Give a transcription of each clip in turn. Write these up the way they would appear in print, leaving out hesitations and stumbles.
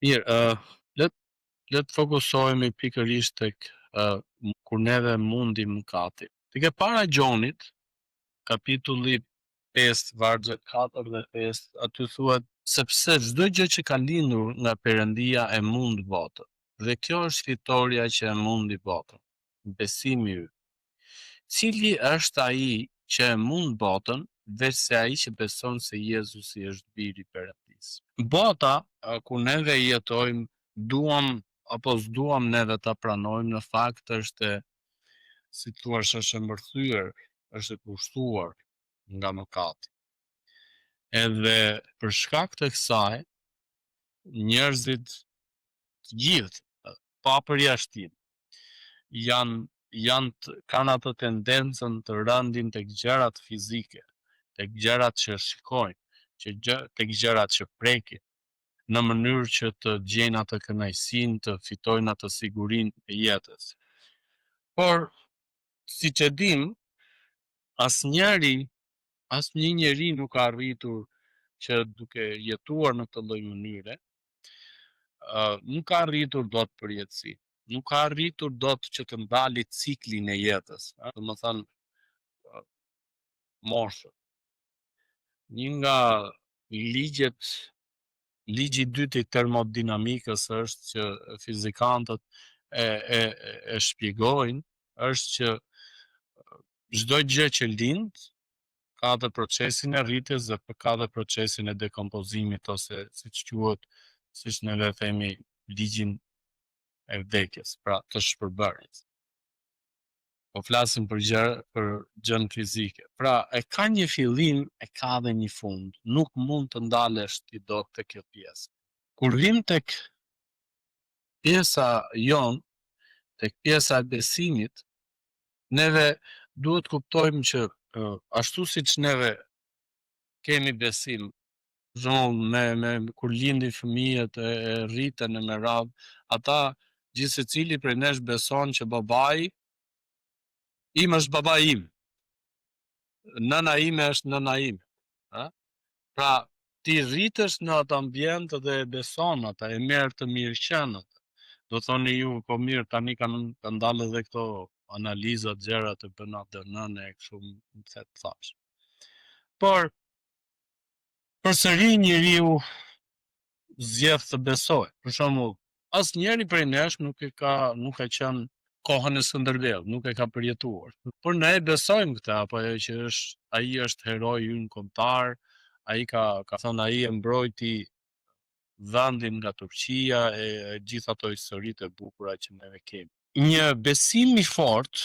Mirë, let le të fokusohemi pikërisht tek kur neve mundim mëkati. Tek e para Gjonit, kapitulli 5, vargjet 4 dhe 5, aty thuhet sepse çdo gjë që ka lindur nga Perëndia e mund botën. Dhe kjo është fitoria që e mundi botën, besimi yt. Cili është ai që e mund botën, veç se ai që beson se Jezusi është biri i Perëndisë. Bota, ku neve jetojmë, duam apo s'duam neve ta pranojmë, në fakt është, si thua, është e mbërthyer, është e pushtuar nga mëkati. Edhe për shkak të kësaj, njerëzit të gjithë, pa përjashtim, kanë atë tendencën të rëndin tek gjërat fizike, tek gjërat që shikojnë, tek gjërat që prekin, në mënyrë që të gjejnë atë kënaqësinë, të fitojnë atë sigurinë e jetës. Por, siç e dim, asnjë njeri nuk ka arritur që duke jetuar në këtë lloj mënyre, nuk ka arritur dot përjetësi. Nuk ka arritur dot që të ndali ciklin e jetës, domethënë moshën. Një nga ligjet ligji i dytë i termodinamikës është që fizikantët e shpjegojnë, është që çdo gjë që lind ka atë procesin e rritjes dhe ka atë procesin e dekompozimit, ose siç ne themi, ligjin e vdekjes, pra të shpërbërjes. Po flasim për gjën fizike. Pra, e ka një fillim, e ka dhe një fund. Nuk mund të ndalesh ti dot te kjo pjesë. Kur vim tek pjesa jon, tek pjesa e besimit, neve duhet kuptojmë që ashtu siç neve kemi besim, për shembull kur lindin fëmijët e rriten e me radhë, ata gjithë secili prej nesh beson që babai im është babai im, nëna ime është nëna ime. Pra, ti rritesh në atë ambient dhe e beson ata, e merr të mirëqen atë. Do thoni ju, po mirë, tani kanë dalë edhe këto analizat, gjëra të bën ADN e kështu më thash. Por përsëri njeriu zgjedh të besojë. Për shembull, asnjëri prej nesh nuk ka qenë kohën e Skënderbeu, nuk e ka përjetuar. Por ne besojmë këtë, apo që ai është heroi ynë kombëtar, ai ka thënë ai e mbrojti vendin nga Turqia e gjithë ato historitë e bukura që neve kemi. Një besim i fortë,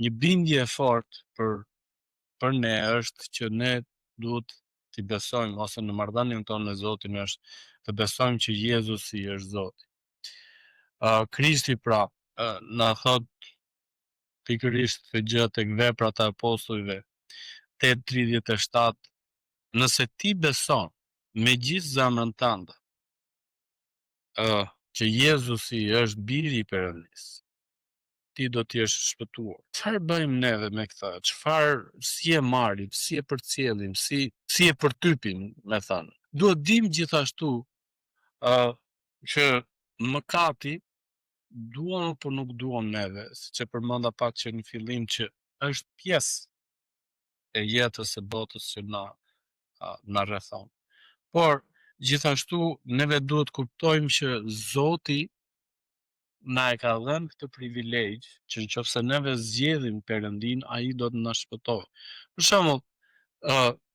një bindje e fortë për ne është që ne duhet të besojmë, ose në marrëdhënien tonë me Zotin është të besojmë që Jezusi është Zoti. Krishti pra na thot pikërisht këtë gjë tek Veprat e Apostujve 8:37, nëse ti beson me gjithë zemrën tënde që Jezusi është biri i Perëndisë, ti do të jesh shpëtuar. Çfarë bëjmë neve me këtë? Si e marrim, si e përcjellim, si e përtypim, me thënë. Duhet dim gjithashtu që mëkati, duam apo nuk duam neve, siç e përmenda pak që në fillim, që është pjesë e jetës së botës që na rrethon. Por gjithashtu neve duhet kuptojmë që Zoti na e ka dhënë këtë privilegj që nëse neve zgjedhim Perëndin, ai do të na shpëtojë. Për shembull,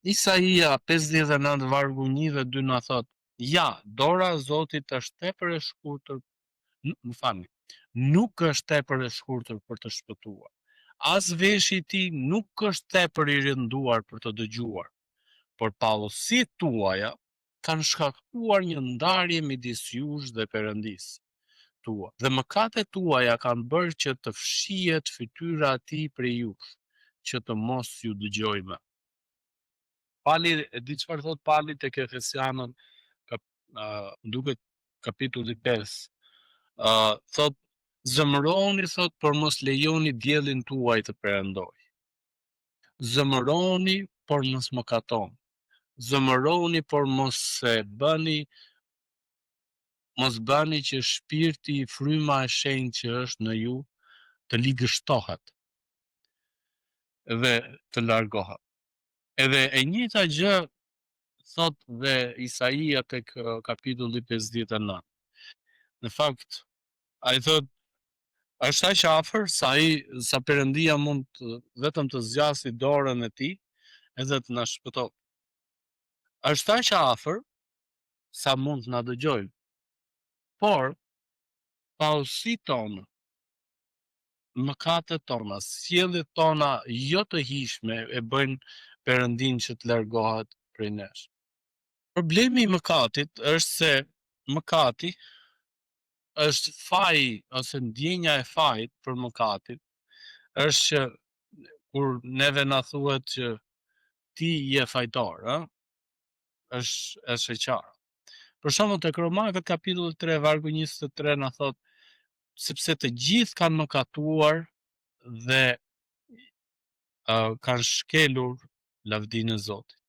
Isaia 59 vargu 1 dhe 2 na thot: ja, dora e Zotit është tepër e shkurtër, më falni, nuk është tepër e shkurtër për të shpëtuar. As veshi i tij nuk është tepër i rënduar për të dëgjuar, por pallësitë tuaja kanë shkaktuar një ndarje midis jush dhe Perëndisë tua, dhe mëkatet tuaja kanë bërë që të fshihet fytyra e tij prej jush, që të mos ju dëgjojë më. Pali, e di çfarë thot Pali tek Efesianët, duket kapitulli 5, thot zëmëroni, thot, por mos lejoni diellin tuaj të perëndoj. Zëmëroni, por mos mëkatoni. Zëmëroni, por mos e bëni mos bëni që shpirti, fryma e shenjtë që është në ju të ligështohet dhe të largohet. Edhe e njëjta gjë thot dhe Isaia tek kapitulli 59. Në fakt, ai thot është aq afër sa Perëndia mund vetëm të zgjasë dorën e tij edhe të na shpëtojë. Është aq afër sa mund të na dëgjojë. Por pausitë tonë, mëkatet tona, sjelljet tona jo të hijshme e bëjnë Perëndin që të largohet prej nesh. Problemi i mëkatit është se mëkati është faji ose ndjenja e fajit për mëkatin është që kur neve na thuhet që ti je fajtor, është e qartë. Për shembull tek Romakët kapitulli 3 vargu 23 na thot sepse të gjithë kanë mëkatuar dhe kanë shkelur lavdinë e Zotit.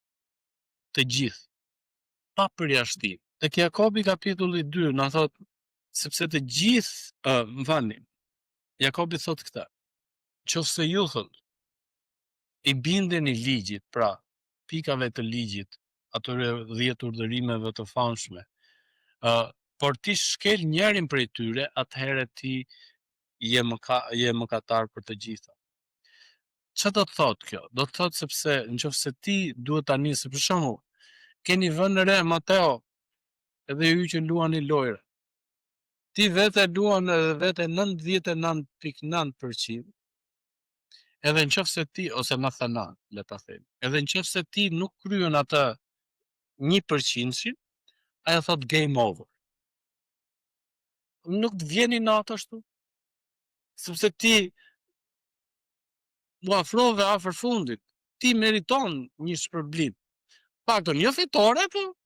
Të gjithë, pa përjashtim. Tek Jakobi kapitulli 2 na thot sepse të gjithë, më falni, Jakobi thot këtë, qofse ju thot, i bindeni ligjit, pra, pikave të ligjit, atyre 10 urdhërimeve të famshme, por ti shkel njërin prej tyre, atëherë ti je mëkatar për të gjitha. Çfarë do të thotë kjo? Do të thotë sepse nëse ti duhet ta nisë, për shembull, keni vënë re Mateo, edhe ju që luani lojë. Ti vetë luan edhe vetë 99.9%. Edhe nëse ti ose 99, le ta them. Edhe nëse ti nuk kryen atë 1%-shin, ai thot game over. Nuk të vjeni natë ashtu? Sepse ti u afrove afër fundit. Ti meriton një shpërblim. Paktën jo fitore, po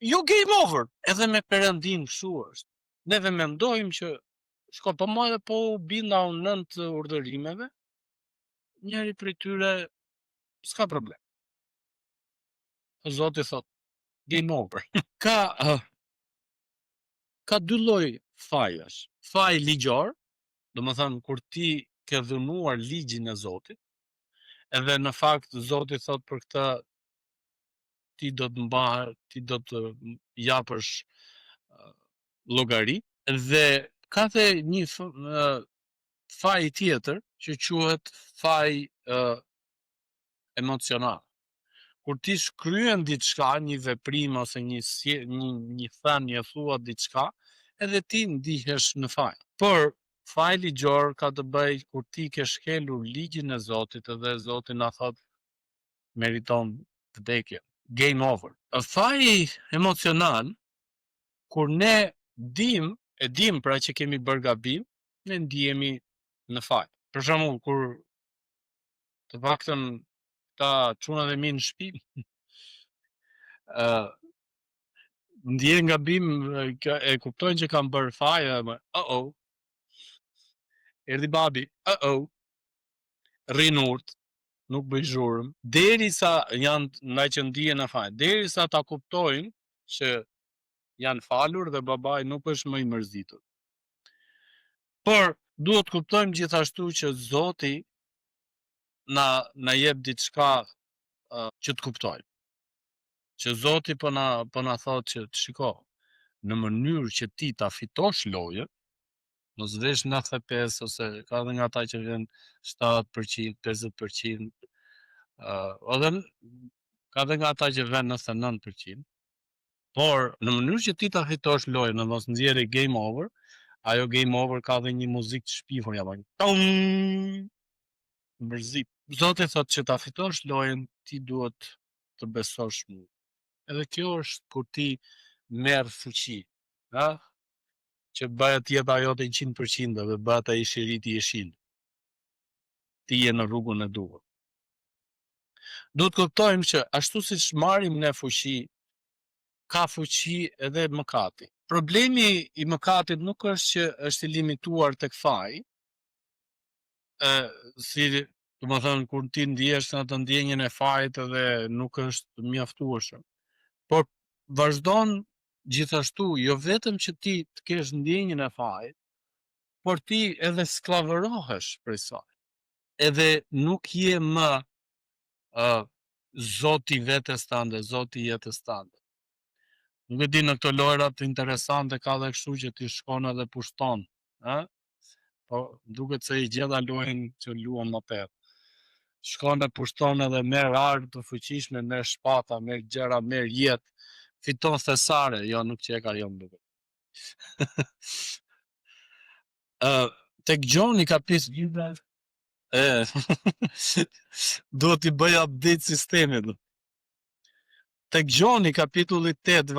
jo game over. Edhe me Perëndin kështu është. Neve mendojmë që shko po më edhe po u binda unë 9 urdhërimeve, njëri prej tyre s'ka problem. Zoti thot game over. Ka dy lloj fajesh. Faj ligjor, domethënë kur ti ke dhunuar ligjin e Zotit, edhe në fakt Zoti thot për këtë ti do të japësh llogari, dhe ka dhe një faj tjetër që quhet faj emocional. Kur ti shkryen diçka, një veprim ose një thënie thua diçka, edhe ti ndihesh në faj. Por faji ligjor ka të bëjë kur ti ke shkelur ligjin e Zotit edhe Zoti na thot meriton vdekje. Game over. Faji emocional, kur ne e dim pra që kemi bërë gabim, ne ndihemi në faj. Për shembull, kur të paktën ta çunat e mi në shtëpi, ndjen gabim, e kuptojnë që kanë bërë faj, erdhi babi, rrin urt, nuk bëj zhurmë, derisa janë ndaj që ndihen në faj, derisa ta kuptojnë që janë falur dhe babai nuk është më i mërzitur. Por duhet kuptojmë gjithashtu që Zoti na jep diçka që të kuptojmë. Që Zoti po na thotë që të shiko, në mënyrë që ti ta fitosh lojën, mos vesh 95 ose ka edhe nga ata që vjen 70%, 50%, edhe ka edhe nga ata që vjen 99%. Por në mënyrë që ti ta fitosh lojën dhe mos nxjerrë game over, ajo game over ka dhe një muzikë të shpifur ja bën. Mërzit. Zoti thotë që ta fitosh lojën, ti duhet të besosh mua. Edhe kjo është kur ti merr fuqi, që bëhet jeta jote 100% dhe bëhet ai shiriti i jeshil. Ti je në rrugën e duhur. Duhet kuptojmë që ashtu siç marrim ne fuqi, ka fuqi edhe mëkati. Problemi i mëkatit nuk është që është i limituar tek faji, si domethënë kur ti ndihesh në atë ndjenjen e fajit edhe nuk është mjaftueshëm. Por vazhdon Gjithashtu, jo vetëm që ti të kesh ndjenjën e fajit, por ti edhe sklavërohesh prej saj. Edhe nuk je më zoti vetes tënde, zoti jetës tënde. Nuk e di, në këto lojrat interesante ka dhe kështu që ti shkon edhe pushton, ë? Po duket se i gjeta lojën që luam më herë. Shkon e pushton edhe merr armë të fuqishme, merr shpata, merr gjëra, merr jetë, fiton thesare, jo nuk qeka jo më duket. Tek Gjoni kapitulli duhet t'i bëj update sistemit. Tek Gjoni kapitulli 8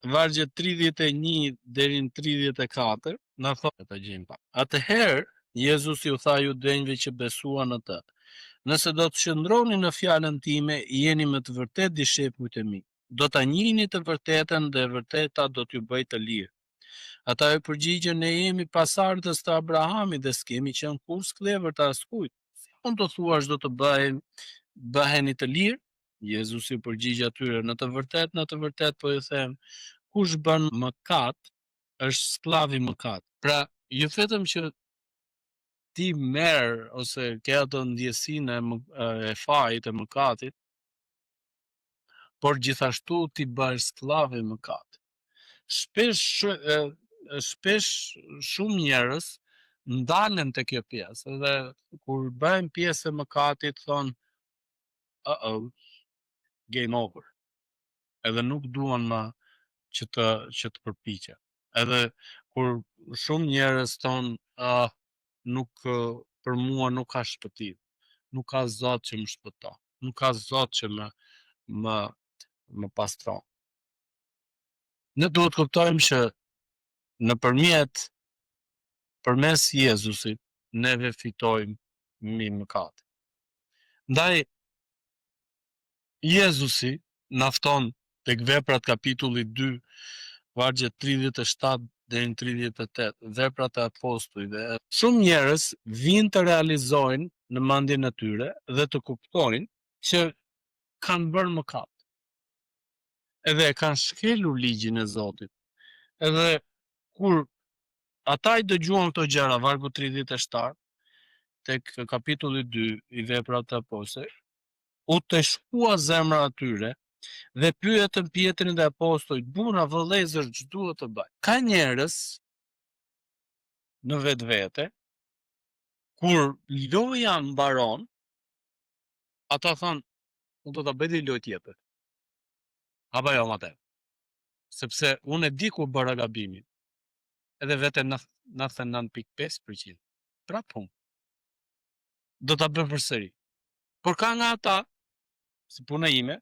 vargje 31 deri në 34 na thotë ta gjejmë pa. Atëherë Jezus ju tha judenjve që besuan në të: nëse do të qëndroni në fjalën time, jeni me të vërtet dishepujt e mi. Do ta njihni të vërtetën dhe e vërteta do t'ju bëjë të lirë. Ata e përgjigjen: ne jemi pasardhës të Abrahamit dhe s'kemi qenë kurrë sklever të askujt. Si mund të thuash do të bëheni të lirë? Jezusi i përgjigj atyre: në të vërtet po ju them, kush bën mëkat është skllav i mëkat. Pra, jo vetëm që ti merr ose ke atë ndjesinë e fajit, e mëkatit, por gjithashtu ti bëhesh skllav i mëkatit. Shpesh shumë njerëz ndalen te kjo pjesë dhe kur bëhen pjesë e mëkatit thon game over. Edhe nuk duan më që të përpiqen. Edhe kur shumë njerëz thon nuk për mua nuk ka shpëtim. Nuk ka Zot që më shpëton. Nuk ka Zot që më pastron. Ne duhet kuptojmë që përmes Jezusit neve fitojmë mbi mëkat. Ndaj Jezusi na fton tek Veprat kapitulli 2 vargjet 37 deri në 38, Veprat e apostujve. Shumë njerëz vinë të realizojnë në mendjen e tyre dhe të kuptojnë që kanë bërë mëkat. Edhe kanë shkelur ligjin e Zotit. Edhe kur ata i dëgjuan këto gjëra, vargu 37 tek kapitulli 2 i Veprat e apostujve, u të shkua zemra atyre dhe pyetën Pjetrin dhe apostujt: burra, vëllezër, ç'duhet duhet të bëj? Ka njerëz në vetvete kur loja mbaron, ata thon, unë do ta bëj lojë tjetër. Apo jo atë. Sepse unë e di ku bëra gabimin. Edhe vete 99.5%. Prap hum. Do ta bëj përsëri. Por ka nga ata, si puna ime,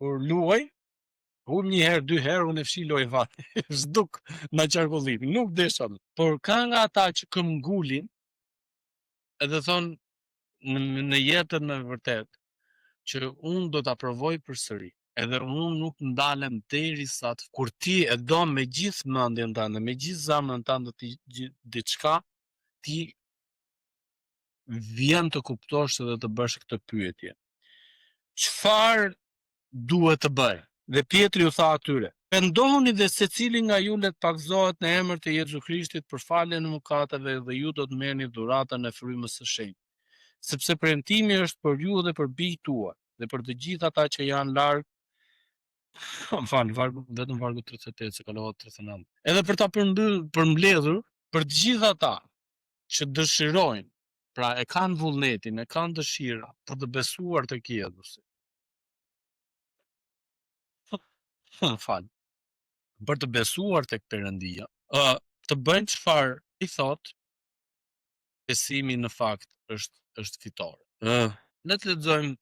kur luaj, një herë, dy herë, unë e fshi lojë fare. S'duk na qarkullim, nuk desha. Por ka nga ata që këmbgulin edhe thon në jetën e vërtet që unë do ta provoj përsëri. Edhe unë nuk ndalem derisa kur ti e do me gjithë mendjen tënde, me gjithë zemrën tënde diçka, ti vjen të kuptosh edhe të bësh këtë pyetje. Çfarë duhet të bëj? Dhe Pietri u tha atyre: pendohuni dhe secili nga ju le të pagzohet në emër të Jezu Krishtit për faljen e mëkateve dhe ju do të merrni dhuratën e frymës së shenjtë. Sepse premtimi është për ju dhe për bijtë tuaj dhe për të gjithë ata që janë larg. Vetëm vargu 38 se kalohet 39. Edhe për ta përmbledhur për të gjithë ata që dëshirojnë, pra e kanë vullnetin, e kanë dëshira për të besuar tek Jezusi. Për të besuar tek Perëndia, të bëjnë çfarë i thot, besimi në fakt është fitore. Le të lexojmë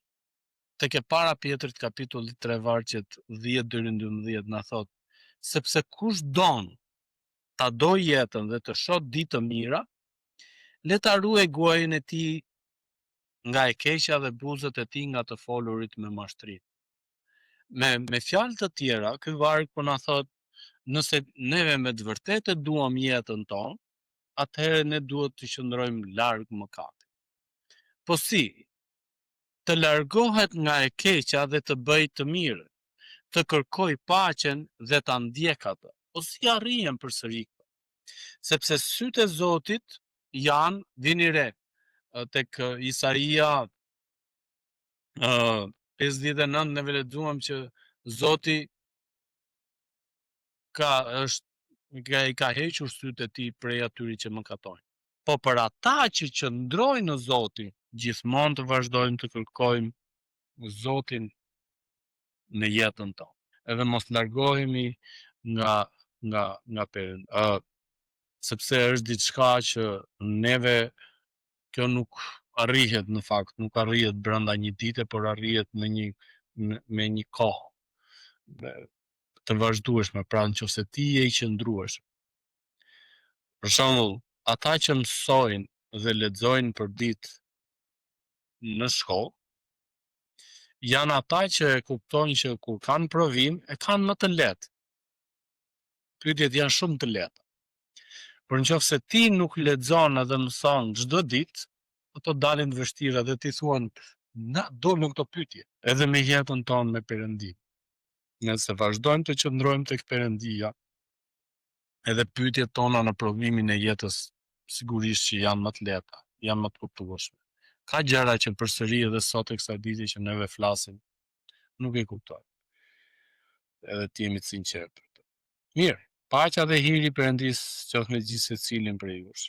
tek e para Pjetrit kapitulli 3 vargjet 10 deri në 12 na thot: sepse kush don ta doj jetën dhe të shoh ditë të mira, le ta ruaj guajin e tij nga e keqja dhe buzët e tij nga të folurit me mashtri. Me fjalë të tjera, ky varg po na thot, nëse neve me të vërtetë duam jetën tonë, atëherë ne duhet të qëndrojmë larg mëkatit. Po si? Të largohet nga e keqja dhe të bëj të mirë. të kërkoj paqen dhe ta ndjek atë, po si arrijem përsëri këtë? Sepse sytë e Zotit janë, vini re, tek Isaia 59 neve lexuam që Zoti i ka hequr sytë e tij prej atyre që mëkatojnë. Po për ata që qëndrojnë në Zotin, gjithmonë të vazhdojmë të kërkojmë Zotin në jetën tonë. Edhe mos largohemi nga sepse është diçka që neve kjo nuk arrihet në fakt, nuk arrihet brenda një dite, por arrihet me një kohë të vazhdueshme, pra nëse ti je i qëndrueshëm. Për shembull, ata që mësojnë dhe lexojnë përditë në shkollë, janë ata që e kuptojnë që kur kanë provim, e kanë më të lehtë. Pyetjet janë shumë të lehta. Por nëse ti nuk lexon edhe mëson çdo ditë, ato dalin të vështira dhe ti thuan, na dolën këto pyetje, edhe me jetën tonë me Perëndin. Nëse vazhdojmë të qëndrojmë tek Perëndia, edhe pyetjet tona në provimin e jetës sigurisht që janë më të lehta, janë më të kuptueshme. Ka gjëra që përsëri edhe sot e kësaj dite që neve flasim, nuk e kuptoj. Edhe ti jemi të sinqertë. Mirë, paqja dhe hiri i Perëndis qoftë me gjithë secilin prej jush.